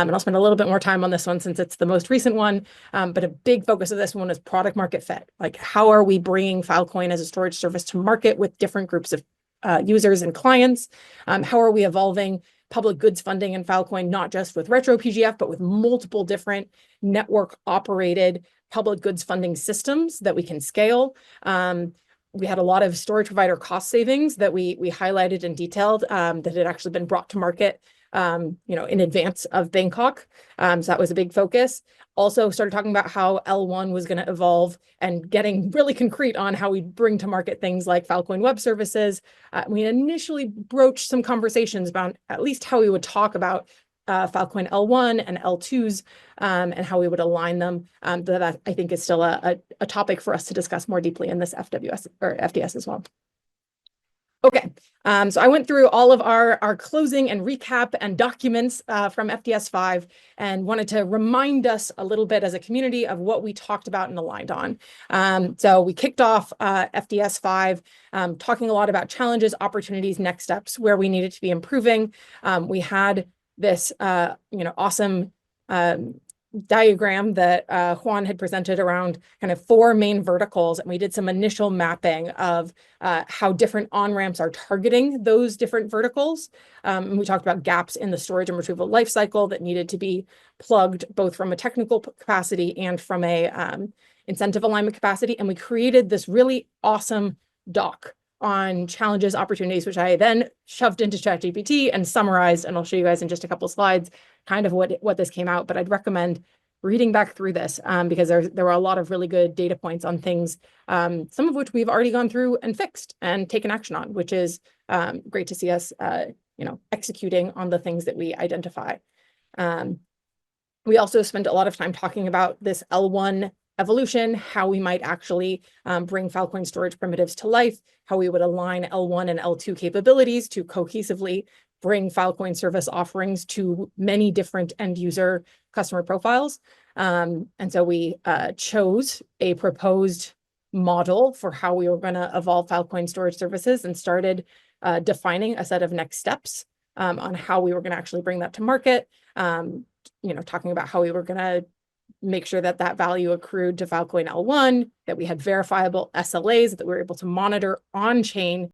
And I'll spend a little bit more time on this one since it's the most recent one. But a big focus of this one is product market fit. Like, how are we bringing Filecoin as a storage service to market with different groups of users and clients? How are we evolving public goods funding in Filecoin, not just with retro PGF, but with multiple different network operated public goods funding systems that we can scale? We had a lot of storage provider cost savings that we highlighted and detailed that had actually been brought to market in advance of Bangkok. So that was a big focus. Also started talking about how L1 was going to evolve and getting really concrete on how we bring to market things like Filecoin Web Services. We initially broached some conversations about at least how we would talk about Filecoin L1 and L2s and how we would align them. That I think is still a topic for us to discuss more deeply in this FWS or FDS as well. Okay, so I went through all of our closing and recap and documents from FDS 5 and wanted to remind us a little bit as a community of what we talked about and aligned on. So we kicked off FDS 5 talking a lot about challenges, opportunities, next steps, where we needed to be improving. We had this awesome diagram that Juan had presented around kind of 4 main verticals, and we did some initial mapping of how different on-ramps are targeting those different verticals. And we talked about gaps in the storage and retrieval lifecycle that needed to be plugged both from a technical capacity and from a incentive alignment capacity. And we created this really awesome doc on challenges, opportunities, which I then shoved into ChatGPT and summarized, and I'll show you guys in just a couple of slides kind of what this came out. But I'd recommend reading back through this because there were a lot of really good data points on things, some of which we've already gone through and fixed and taken action on, which is great to see us executing on the things that we identify. We also spent a lot of time talking about this L1 evolution, how we might actually bring Filecoin storage primitives to life, how we would align L1 and L2 capabilities to cohesively bring Filecoin service offerings to many different end user customer profiles. And so we chose a proposed model for how we were going to evolve Filecoin storage services and started defining a set of next steps on how we were going to actually bring that to market. Talking about how we were going to make sure that that value accrued to Filecoin L1, that we had verifiable SLAs that we were able to monitor on chain